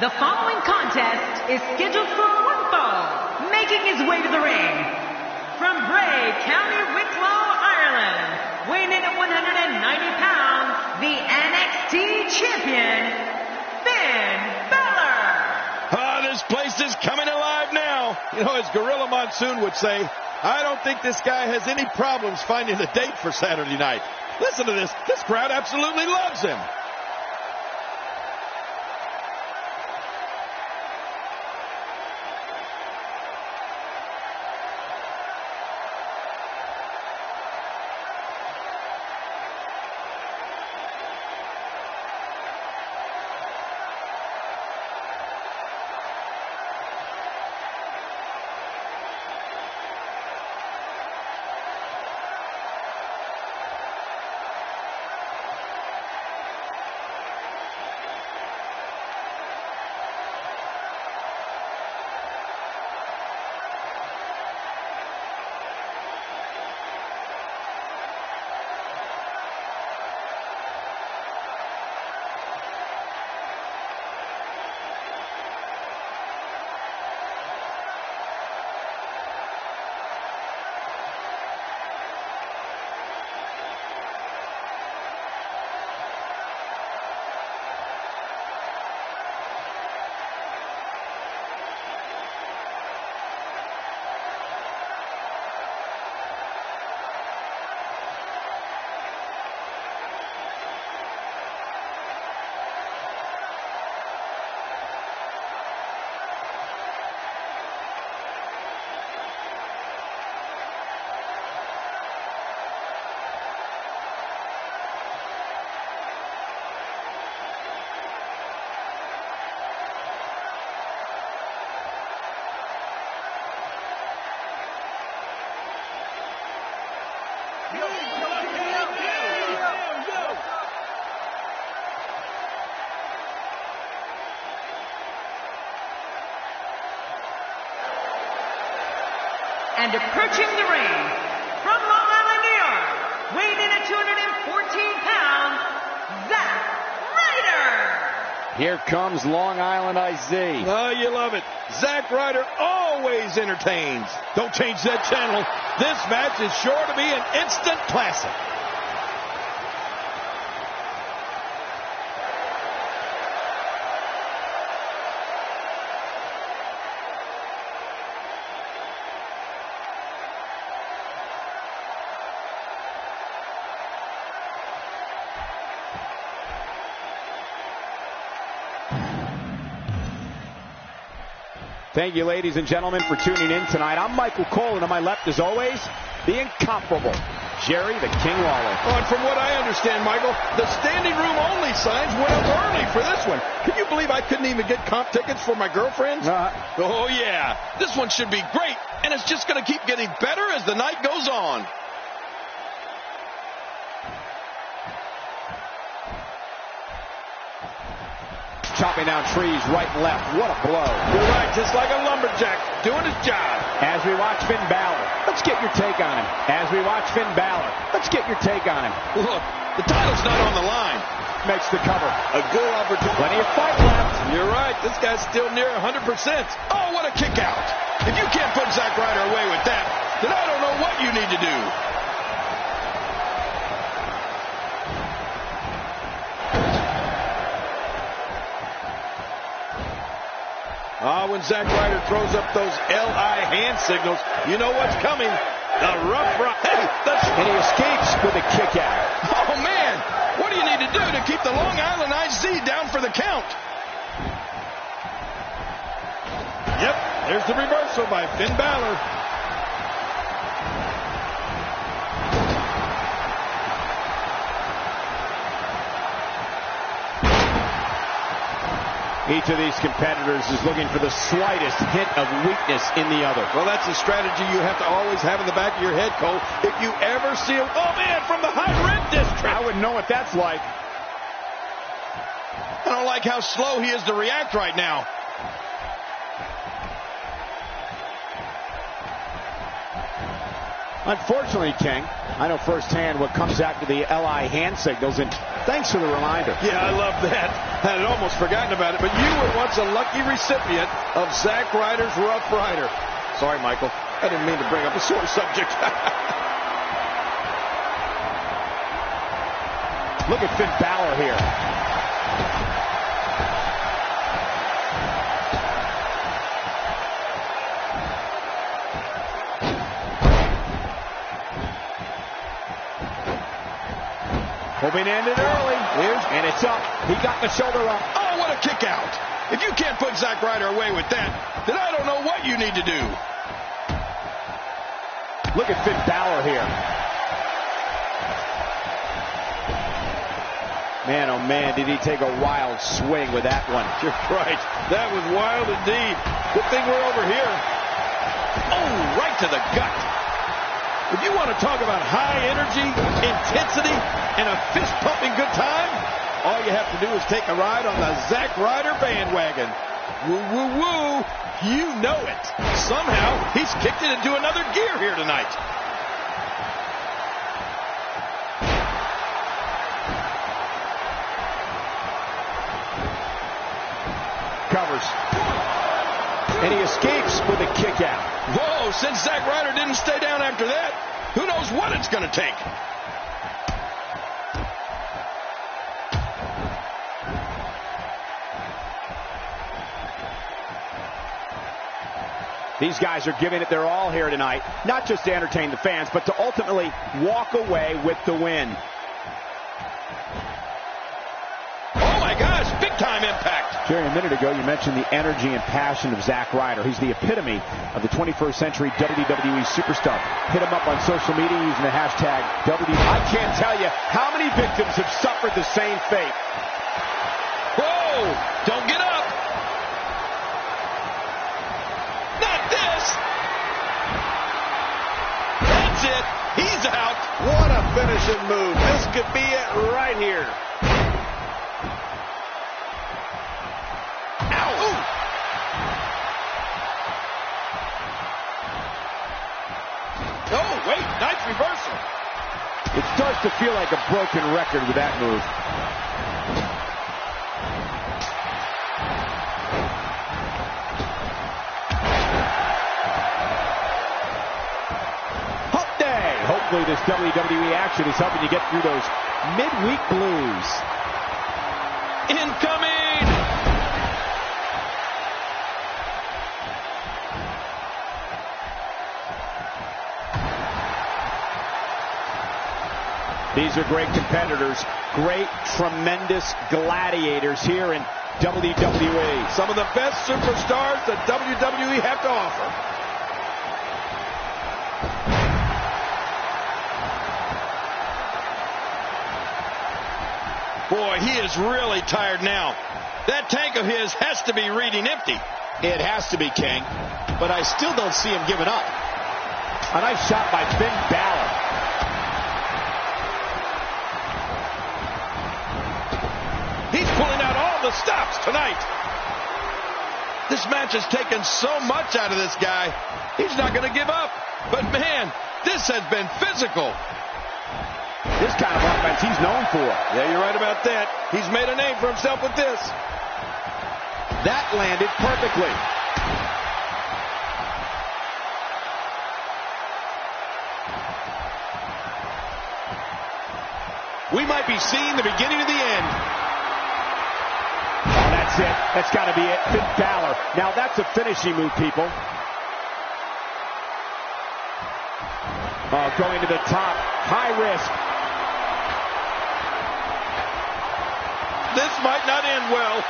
The following contest is scheduled for one fall, making his way to the ring. From Bray, County Wicklow, Ireland, weighing in at 190 pounds, the NXT champion, Finn Balor. This place is coming alive now. You know, as Gorilla Monsoon would say, I don't think this guy has any problems finding a date for Saturday night. Listen to this. This crowd absolutely loves him. And approaching the ring, from Long Island, New York, weighing in at 214 pounds, Zack Ryder. Here comes Long Island IZ. Oh, you love it. Zack Ryder always entertains. Don't change that channel. This match is sure to be an instant classic. Thank you, ladies and gentlemen, for tuning in tonight. I'm Michael Cole, and on my left, as always, the incomparable Jerry the King Lawler. And from what I understand, Michael, the standing room only signs went up early for this one. Can you believe I couldn't even get comp tickets for my girlfriends? Oh, yeah. This one should be great, and it's just going to keep getting better as the night goes on. Chopping down trees right and left. What a blow. You're right, just like a lumberjack doing his job. As we watch Finn Balor, let's get your take on him. As we watch Finn Balor, let's get your take on him. Look, the title's not on the line. Makes the cover. A good opportunity. Plenty of fight left. You're right, this guy's still near 100%. Oh, what a kick out. If you can't put Zack Ryder away with that, then I don't know what you need to do. When Zack Ryder throws up those LI hand signals, you know what's coming. The rough ride. Hey, and he escapes with a kick out. Oh, man. What do you need to do to keep the Long Island IZ down for the count? Yep, there's the reversal by Finn Balor. Each of these competitors is looking for the slightest hint of weakness in the other. Well, that's a strategy you have to always have in the back of your head, Cole. If you ever see a... Oh, man, from the high red district. I wouldn't know what that's like. I don't like how slow he is to react right now. Unfortunately, King, I know firsthand what comes after the LI hand signals, and thanks for the reminder. Yeah, I love that. I had almost forgotten about it, but you were once a lucky recipient of Zack Ryder's Rough Rider. Sorry, Michael. I didn't mean to bring up a sore subject. Look at Finn Balor here. Hoping to end it early. And it's up. He got the shoulder up. Oh, what a kick out. If you can't put Zack Ryder away with that, then I don't know what you need to do. Look at Finn Balor here. Man, oh man, did he take a wild swing with that one. You're right. That was wild indeed. Good thing we're over here. Oh, right to the gut. If you want to talk about high energy, intensity, and a fist-pumping good time, all you have to do is take a ride on the Zack Ryder bandwagon. Woo, woo, woo. You know it. Somehow, he's kicked it into another gear here tonight. Covers. And he escapes with a kick out. Whoa, since Zack Ryder didn't stay down after that, who knows what it's going to take. These guys are giving it their all here tonight, not just to entertain the fans, but to ultimately walk away with the win. Oh my gosh, big time impact. Jerry, a minute ago you mentioned the energy and passion of Zack Ryder. He's the epitome of the 21st century WWE superstar. Hit him up on social media using the hashtag WWE. I can't tell you how many victims have suffered the same fate. Whoa, don't get up. Not this. That's it. He's out. What a finishing move. This could be it right here. Oh, wait, nice reversal. It starts to feel like a broken record with that move. Hump day. Hopefully this WWE action is helping you get through those midweek blues. Incoming. These are great competitors, great, tremendous gladiators here in WWE. Some of the best superstars that WWE have to offer. Boy, he is really tired now. That tank of his has to be reading empty. It has to be, King. But I still don't see him giving up. A nice shot by Finn Balor. He's pulling out all the stops tonight. This match has taken so much out of this guy. He's not going to give up. But man, this has been physical. This kind of offense he's known for. Yeah, you're right about that. He's made a name for himself with this. That landed perfectly. We might be seeing the beginning of the end. Oh, that's it. That's got to be it. Finn Balor. Now that's a finishing move, people. Oh, going to the top. High risk. This might not end well.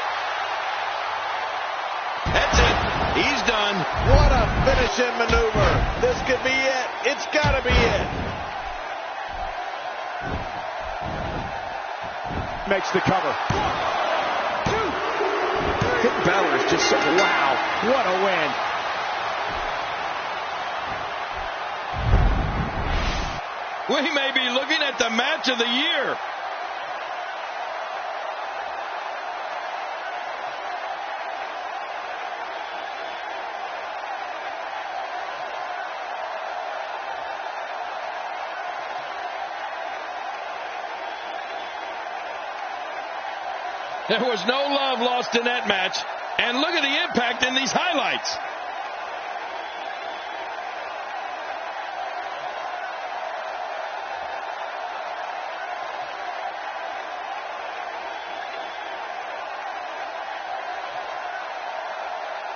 That's it. He's done. What a finishing maneuver. This could be it. It's got to be it. Makes the cover. Finn Balor is just so... Wow. What a win. We may be looking at the match of the year. There was no love lost in that match. And look at the impact in these highlights.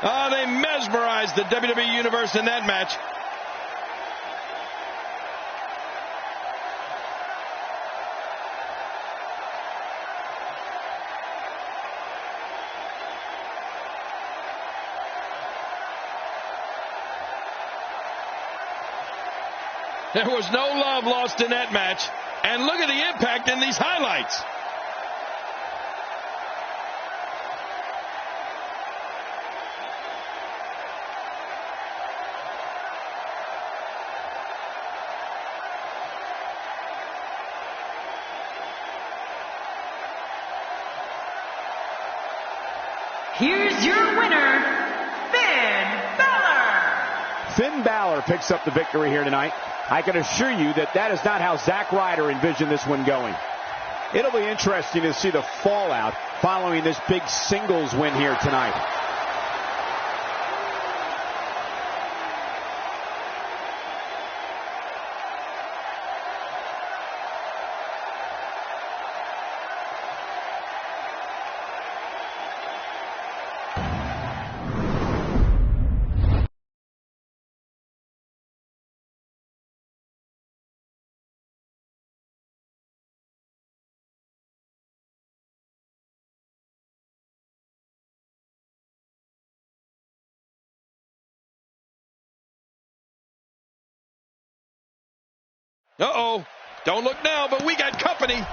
Oh, they mesmerized the WWE Universe in that match. There was no love lost in that match. And look at the impact in these highlights. Here's your winner, Finn Balor. Finn Balor picks up the victory here tonight. I can assure you that is not how Zack Ryder envisioned this one going. It'll be interesting to see the fallout following this big singles win here tonight. Uh-oh. Don't look now, but we got company.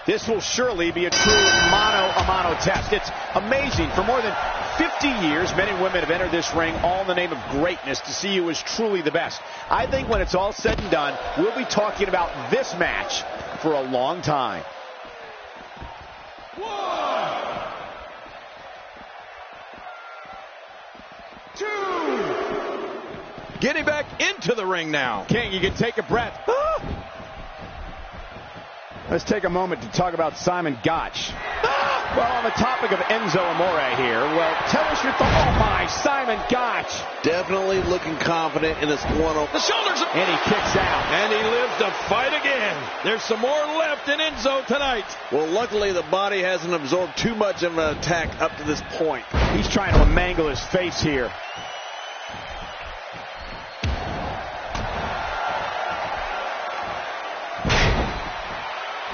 This will surely be a true mano-a-mano test. It's amazing. For more than 50 years, men and women have entered this ring all in the name of greatness to see who is truly the best. I think when it's all said and done, we'll be talking about this match for a long time. 1, 2. Getting back into the ring now. King, you can take a breath. Let's take a moment to talk about Simon Gotch. Well, on the topic of Enzo Amore here, well, tell us your thoughts. Oh, my, Simon Gotch. Definitely looking confident in this one. The shoulders. And he kicks out. And he lives to fight again. There's some more left in Enzo tonight. Well, luckily the body hasn't absorbed too much of an attack up to this point. He's trying to mangle his face here.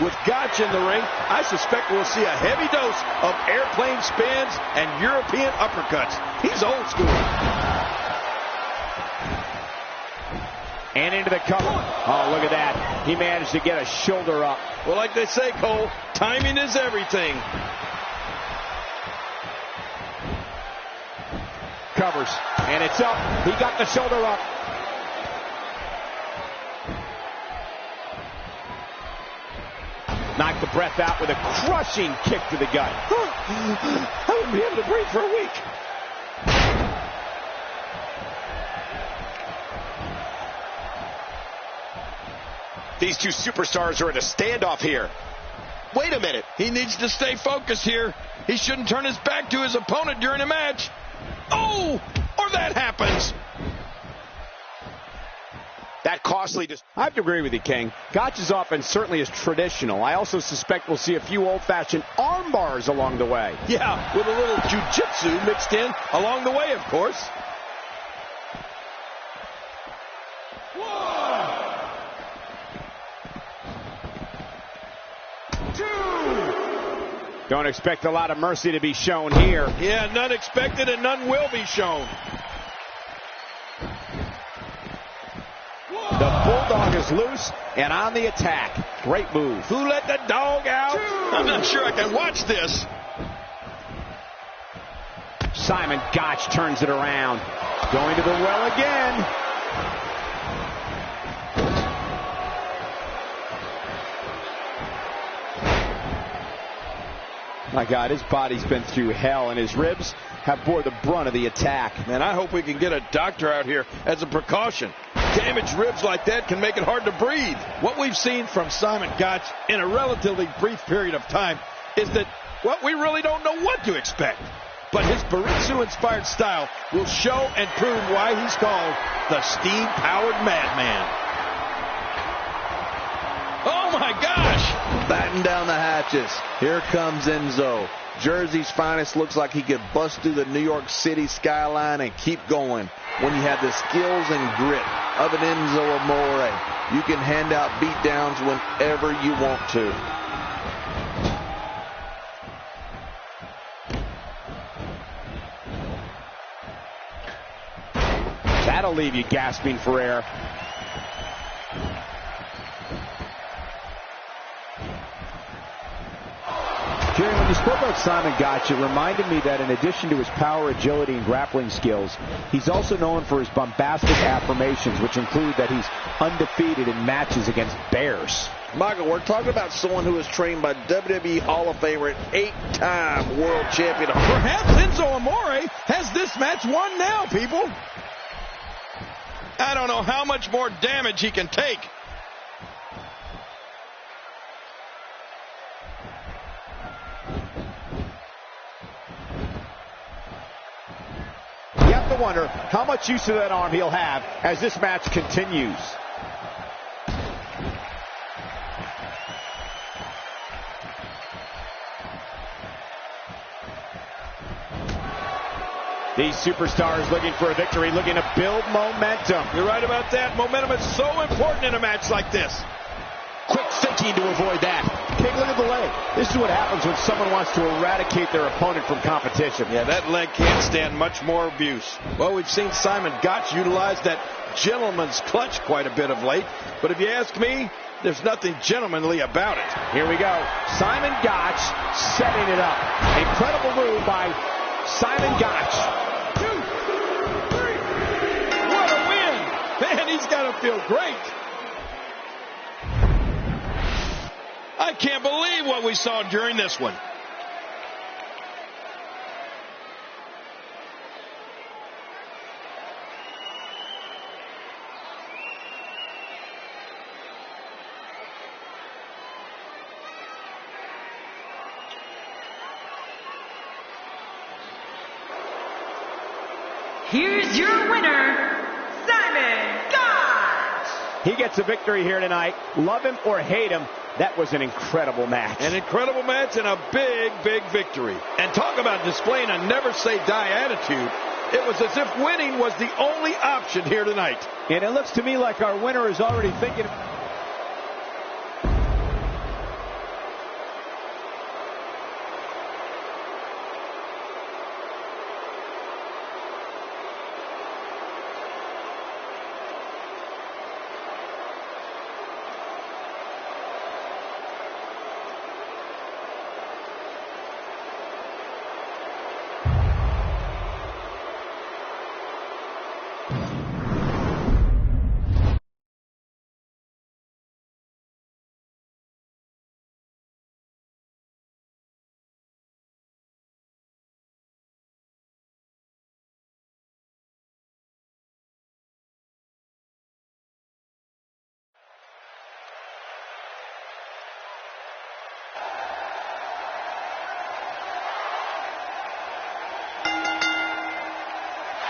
With Gotch in the ring, I suspect we'll see a heavy dose of airplane spins and European uppercuts. He's old school. And into the cover. Oh, look at that. He managed to get a shoulder up. Well, like they say, Cole, timing is everything. Covers. And it's up. He got the shoulder up. Knocked the breath out with a crushing kick to the gut. I wouldn't be able to breathe for a week. These two superstars are in a standoff here. Wait a minute. He needs to stay focused here. He shouldn't turn his back to his opponent during a match. Oh, or that happens. That costly. I have to agree with you, King. Gotch's offense certainly is traditional. I also suspect we'll see a few old-fashioned arm bars along the way. Yeah, with a little jiu-jitsu mixed in along the way, of course. 1, 2. Don't expect a lot of mercy to be shown here. Yeah, none expected and none will be shown. The Bulldog is loose and on the attack. Great move. Who let the dog out? 2. I'm not sure I can watch this. Simon Gotch turns it around. Going to the well again. My God, his body's been through hell, and his ribs have bore the brunt of the attack. Man, I hope we can get a doctor out here as a precaution. Damaged ribs like that can make it hard to breathe. What we've seen from Simon Gotch in a relatively brief period of time is that, well, we really don't know what to expect. But his Baritsu-inspired style will show and prove why he's called the steam-powered madman. Oh, my gosh! Batten down the hatches. Here comes Enzo. Jersey's finest. Looks like he could bust through the New York City skyline and keep going. When you have the skills and grit of an Enzo Amore, you can hand out beatdowns whenever you want to. That'll leave you gasping for air. Jerry, when you spoke about Simon Gotch, it reminded me that in addition to his power, agility, and grappling skills, he's also known for his bombastic affirmations, which include that he's undefeated in matches against bears. Michael, we're talking about someone who was trained by WWE Hall of Famer and 8-time world champion. Perhaps Enzo Amore has this match won now, people. I don't know how much more damage he can take. You have to wonder how much use of that arm he'll have as this match continues. These superstars looking for a victory, looking to build momentum. You're right about that. Momentum is so important in a match like this. Quick thinking to avoid that. King, look at the leg. This is what happens when someone wants to eradicate their opponent from competition. Yeah, that leg can't stand much more abuse. Well, we've seen Simon Gotch utilize that gentleman's clutch quite a bit of late. But if you ask me, there's nothing gentlemanly about it. Here we go. Simon Gotch setting it up. Incredible move by Simon Gotch. 2, 3. What a win. Man, he's got to feel great. I can't believe what we saw during this one. Here's your winner, Simon Gotch. He gets a victory here tonight. Love him or hate him, that was an incredible match. An incredible match and a big, big victory. And talk about displaying a never-say-die attitude. It was as if winning was the only option here tonight. And it looks to me like our winner is already thinking...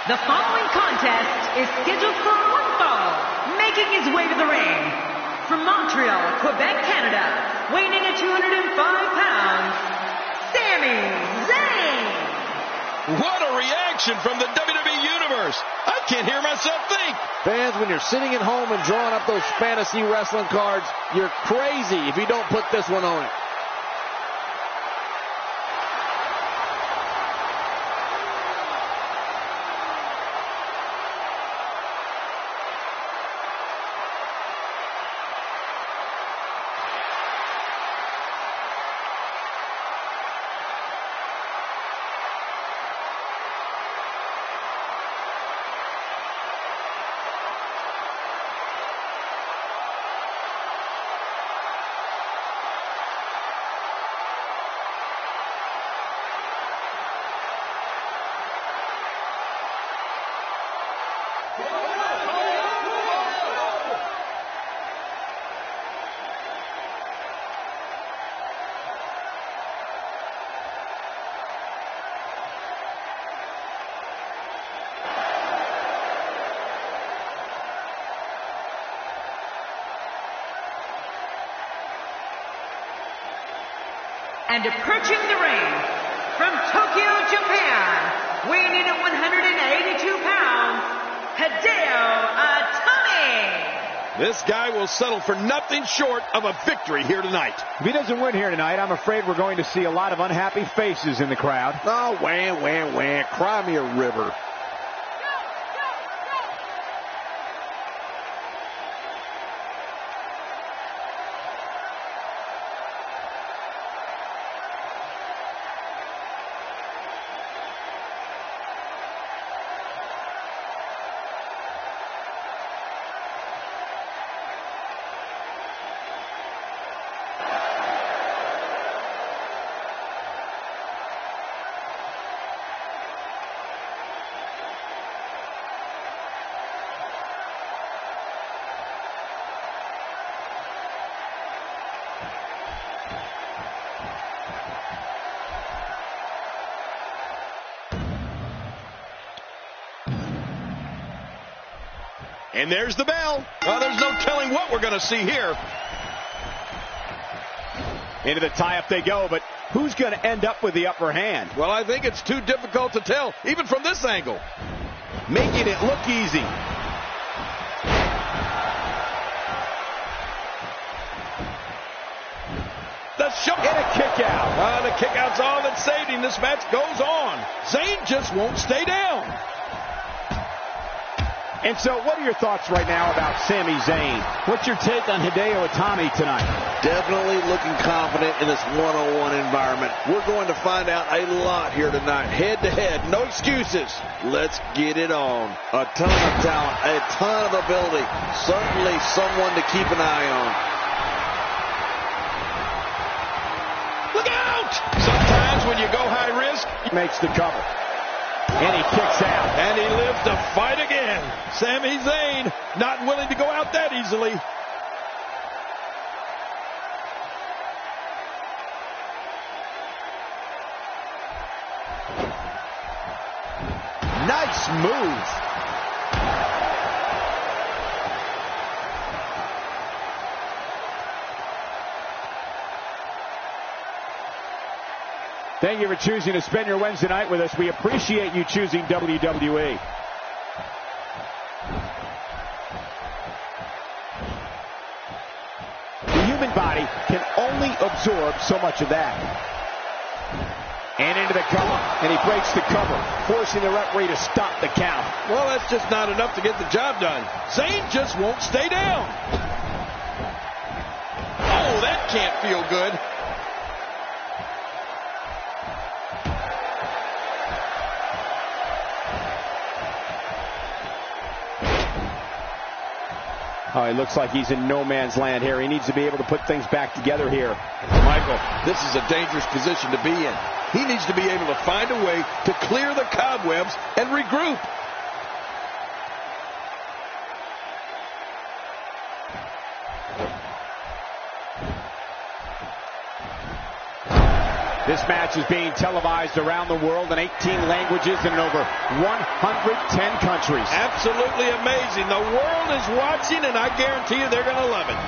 The following contest is scheduled for one fall. Making his way to the ring, from Montreal, Quebec, Canada, weighing in at 205 pounds, Sami Zayn. What a reaction from the WWE Universe. I can't hear myself think. Fans, when you're sitting at home and drawing up those fantasy wrestling cards, you're crazy if you don't put this one on it. And approaching the ring from Tokyo, Japan, weighing in at 182 pounds, Hideo Itami. This guy will settle for nothing short of a victory here tonight. If he doesn't win here tonight, I'm afraid we're going to see a lot of unhappy faces in the crowd. Oh, wham, wham, wham. Cry me a river. And there's the bell. Well, there's no telling what we're going to see here. Into the tie-up they go, but who's going to end up with the upper hand? Well, I think it's too difficult to tell, even from this angle. Making it look easy. The shot. And a kick out. The kick out's all that saved him. This match goes on. Zayn just won't stay down. And so, what are your thoughts right now about Sami Zayn? What's your take on Hideo Itami tonight? Definitely looking confident in this one-on-one environment. We're going to find out a lot here tonight. Head-to-head, no excuses. Let's get it on. A ton of talent, a ton of ability. Certainly someone to keep an eye on. Look out! Sometimes when you go high risk, makes the cover. And he kicks out. And he lives to fight again. Sami Zayn not willing to go out that easily. Nice move. Thank you for choosing to spend your Wednesday night with us. We appreciate you choosing WWE. The human body can only absorb so much of that. And into the cover. And he breaks the cover, forcing the referee to stop the count. Well, that's just not enough to get the job done. Zayn just won't stay down. Oh, that can't feel good. Oh, it looks like he's in no man's land here. He needs to be able to put things back together here. Michael, this is a dangerous position to be in. He needs to be able to find a way to clear the cobwebs and regroup. This match is being televised around the world in 18 languages and in over 110 countries. Absolutely amazing. The world is watching, and I guarantee you they're going to love it.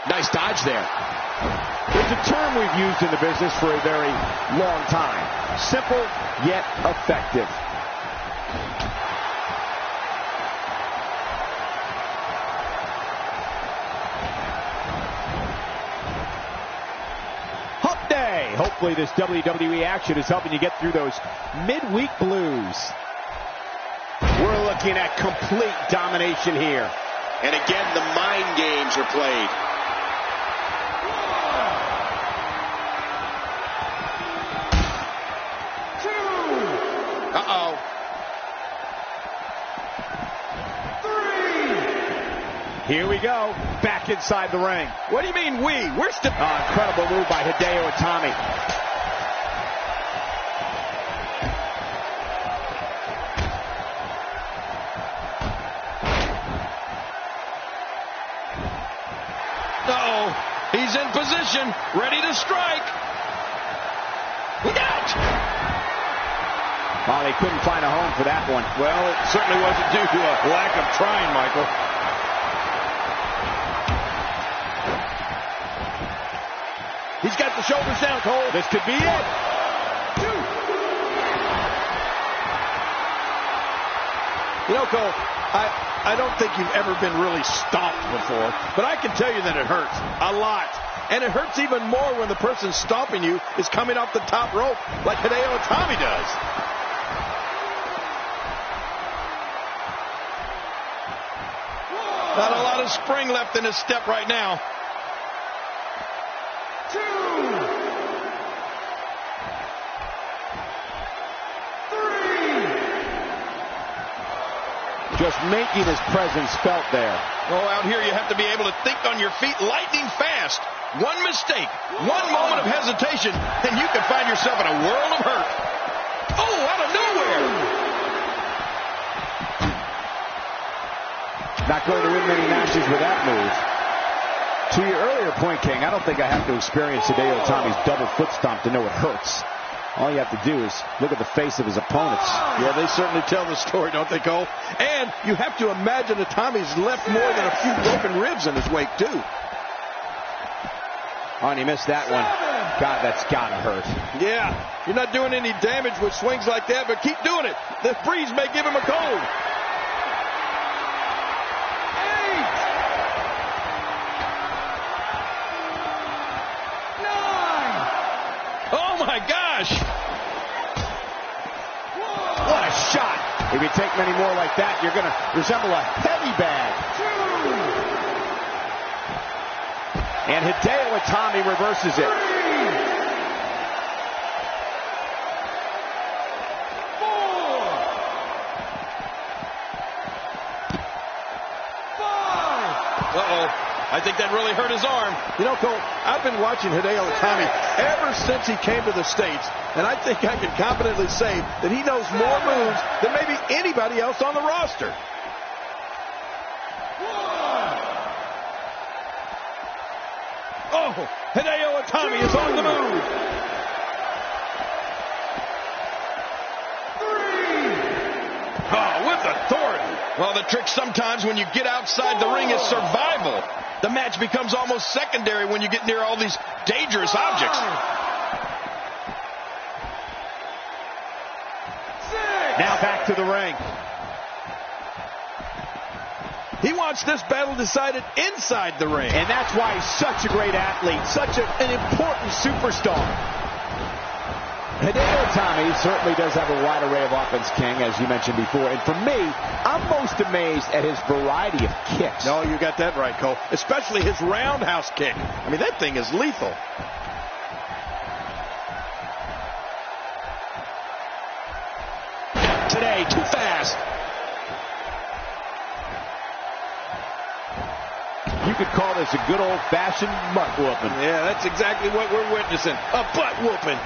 Nice dodge there. There's a term we've used in the business for a very long time. Simple, yet effective. Hopefully this WWE action is helping you get through those midweek blues. We're looking at complete domination here. And again, the mind games are played. Uh-oh. 3. Here we go. Back inside the ring. What do you mean we? We're still... incredible move by Hideo Itami. Uh-oh. He's in position, ready to strike. Look out! Oh, they couldn't find a home for that one. Well, it certainly wasn't due to a lack of trying, Michael. He's got the shoulders down, Cole. This could be it. 2. You know, Cole, I don't think you've ever been really stomped before, but I can tell you that it hurts a lot. And it hurts even more when the person stomping you is coming off the top rope like Hideo Itami does. Not a lot of spring left in his step right now. 2. 3. Just making his presence felt there. Oh, out here you have to be able to think on your feet lightning fast. One mistake, one moment of hesitation, and you can find yourself in a world of hurt. Oh, out of nowhere. Not going to win many matches with that move. To your earlier point, King, I don't think I have to experience Hideo Itami's double foot stomp to know it hurts. All you have to do is look at the face of his opponents. Yeah, they certainly tell the story, don't they, Cole? And you have to imagine Itami's left more than a few broken ribs in his wake, too. Oh, and he missed that one. God, that's gotta hurt. Yeah, you're not doing any damage with swings like that, but keep doing it. The breeze may give him a cold. 8. 9. Oh my gosh! What a shot! If you take many more like that, you're gonna resemble a heavy bag. 2. And Hideo Itami reverses it. 3. 4. I think that really hurt his arm. You know, Cole, I've been watching Hideo Itami ever since he came to the States, and I think I can confidently say that he knows more moves than maybe anybody else on the roster. 1. Oh, Hideo Itami is on the move. 3. Oh, with authority. Well, the trick sometimes when you get outside the ring is survival. The match becomes almost secondary when you get near all these dangerous objects. 6. Now back to the ring. He wants this battle decided inside the ring. And that's why he's such a great athlete, such an important superstar. Hideo Itami certainly does have a wide array of offense, King, as you mentioned before. And for me, I'm most amazed at his variety of kicks. No, you got that right, Cole. Especially his roundhouse kick. I mean, that thing is lethal. Today, too fast. You could call this a good old-fashioned butt whooping. Yeah, that's exactly what we're witnessing. A butt whooping.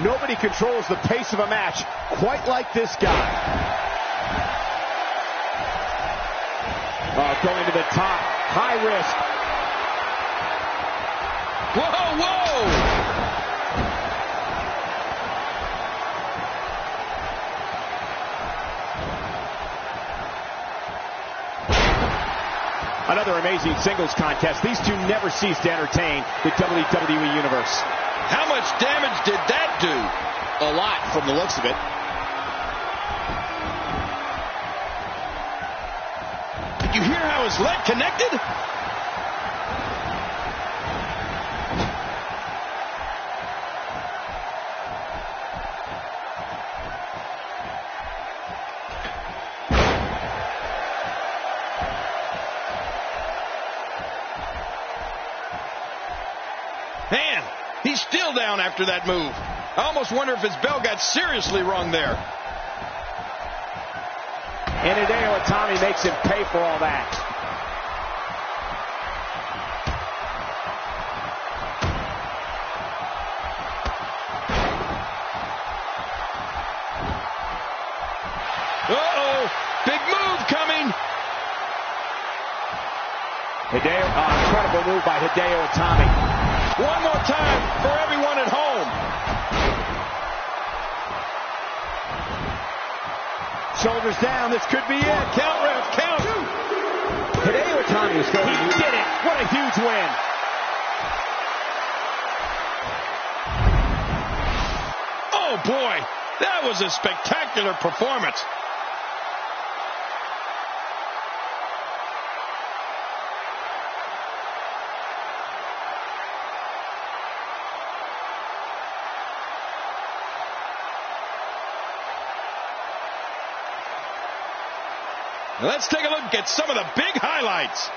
Nobody controls the pace of a match quite like this guy. Going to the top. High risk. Whoa, whoa! Another amazing singles contest. These two never cease to entertain the WWE Universe. How much damage did that do? A lot from the looks of it. Did you hear how his leg connected? Man, he's still down after that move. I almost wonder if his bell got seriously wrong there. And Hideo Itami makes him pay for all that. Uh-oh, big move coming. Incredible move by Hideo Itami. One more time for everyone at home. Shoulders down. This could be it. Count, ref. Count. Hideo Itami is going. He did it. What a huge win. Oh, boy. That was a spectacular performance. Let's take a look at some of the big highlights.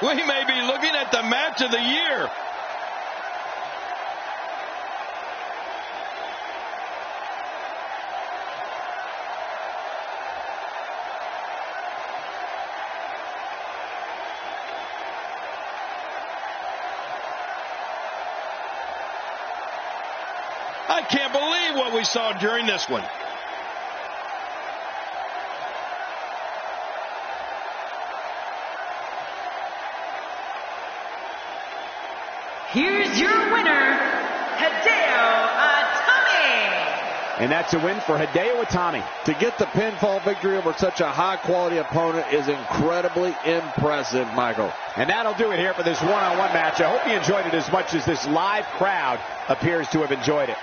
We may be looking at the match of the year. I can't believe what we saw during this one. Here's your winner, Hideo Itami. And that's a win for Hideo Itami. To get the pinfall victory over such a high-quality opponent is incredibly impressive, Michael. And that'll do it here for this one-on-one match. I hope you enjoyed it as much as this live crowd appears to have enjoyed it.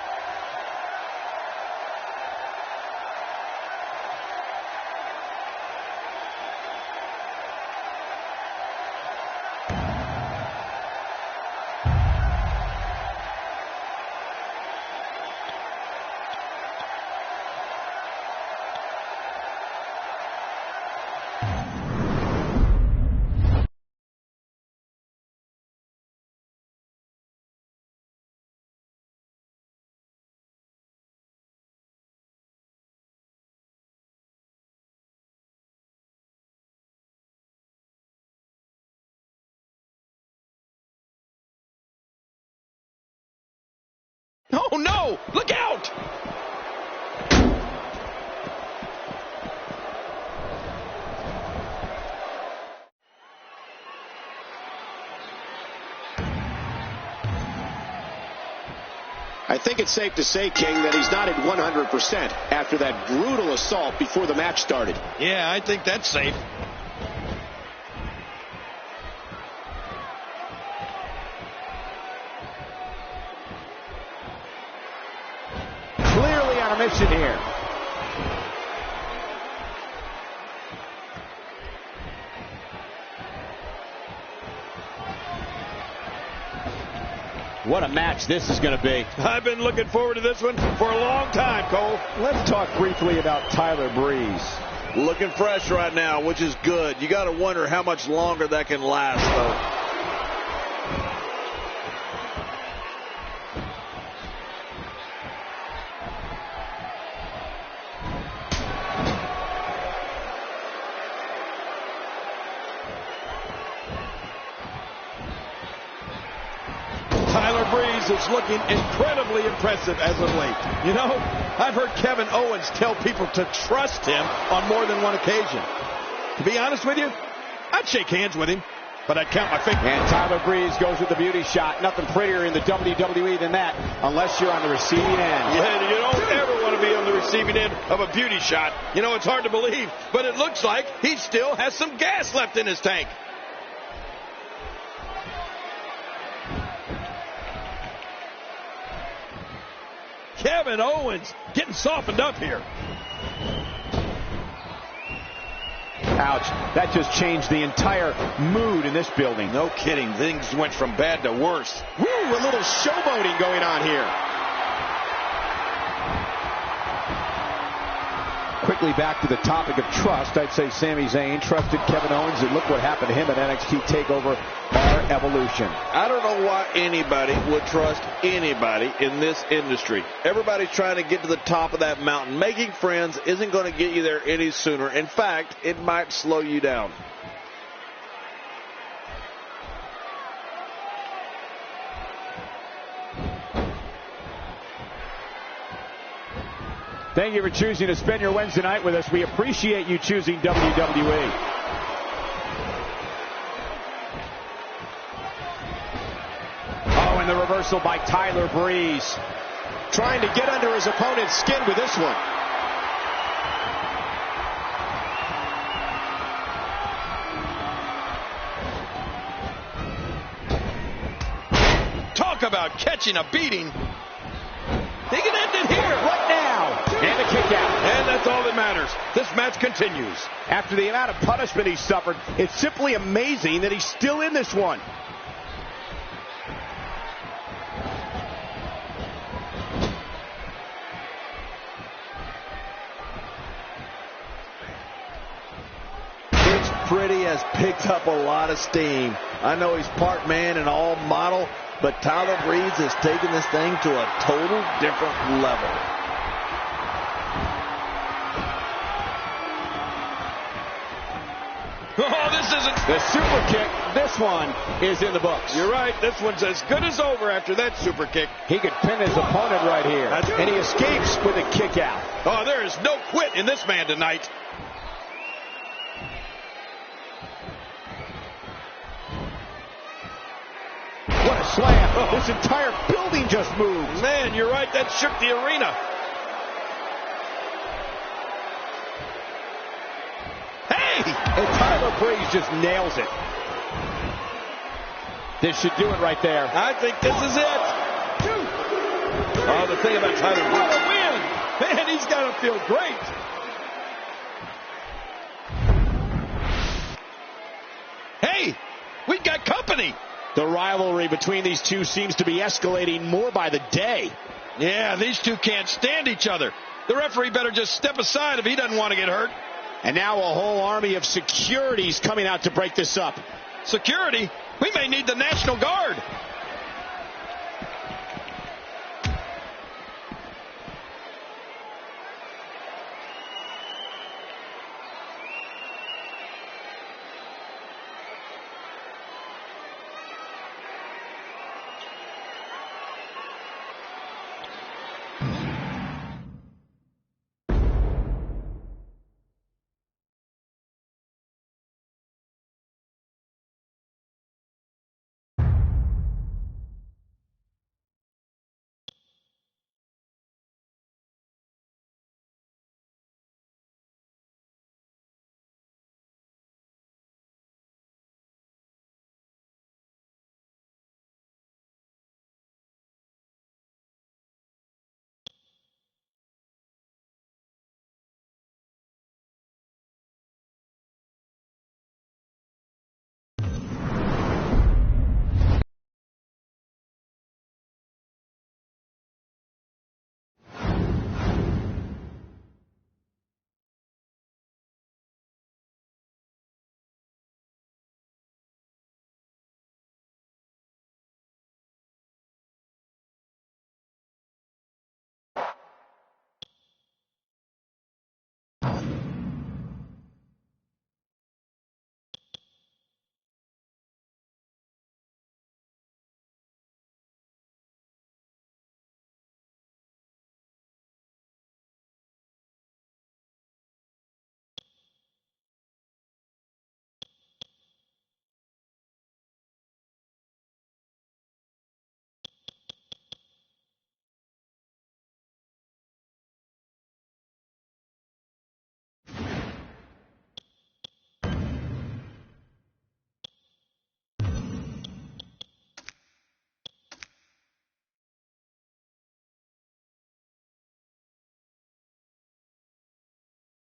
Oh, no! Look out! I think it's safe to say, King, that he's not at 100% after that brutal assault before the match started. Yeah, I think that's safe. Clearly on a mission here. What a match this is going to be. I've been looking forward to this one for a long time, Cole. Let's talk briefly about Tyler Breeze. Looking fresh right now, which is good. You got to wonder how much longer that can last, though. Tyler Breeze is looking incredibly impressive as of late. You know, I've heard Kevin Owens tell people to trust him on more than one occasion. To be honest with you, I'd shake hands with him, but I'd count my fingers. And Tyler Breeze goes with the beauty shot. Nothing prettier in the WWE than that, unless you're on the receiving end. Yeah, you don't ever want to be on the receiving end of a beauty shot. You know, it's hard to believe, but it looks like he still has some gas left in his tank. Kevin Owens getting softened up here. Ouch. That just changed the entire mood in this building. No kidding. Things went from bad to worse. Woo, a little showboating going on here. Quickly back to the topic of trust. I'd say Sami Zayn trusted Kevin Owens, and look what happened to him at NXT TakeOver Our Evolution. I don't know why anybody would trust anybody in this industry. Everybody's trying to get to the top of that mountain. Making friends isn't going to get you there any sooner. In fact, it might slow you down. Thank you for choosing to spend your Wednesday night with us. We appreciate you choosing WWE. Oh, and the reversal by Tyler Breeze. Trying to get under his opponent's skin with this one. Talk about catching a beating. They can end it here. What now? And a kick out. And that's all that matters. This match continues. After the amount of punishment he suffered, it's simply amazing that he's still in this one. Pretty has picked up a lot of steam. I know he's part man and all model, but Tyler Breeze has taken this thing to a total different level. Oh, this isn't... The super kick, this one is in the books. You're right. This one's as good as over after that super kick. He could pin his opponent right here. And he escapes with a kick out. Oh, there is no quit in this man tonight. What a slam. Oh. This entire building just moved. Man, you're right. That shook the arena. Hey! And Tyler Breeze just nails it. This should do it right there. I think this is it. Oh, the thing about Tyler Breeze. What a win! Man, he's got to feel great. Hey! We've got company. The rivalry between these two seems to be escalating more by the day. Yeah, these two can't stand each other. The referee better just step aside if he doesn't want to get hurt. And now a whole army of security's coming out to break this up. Security? We may need the National Guard.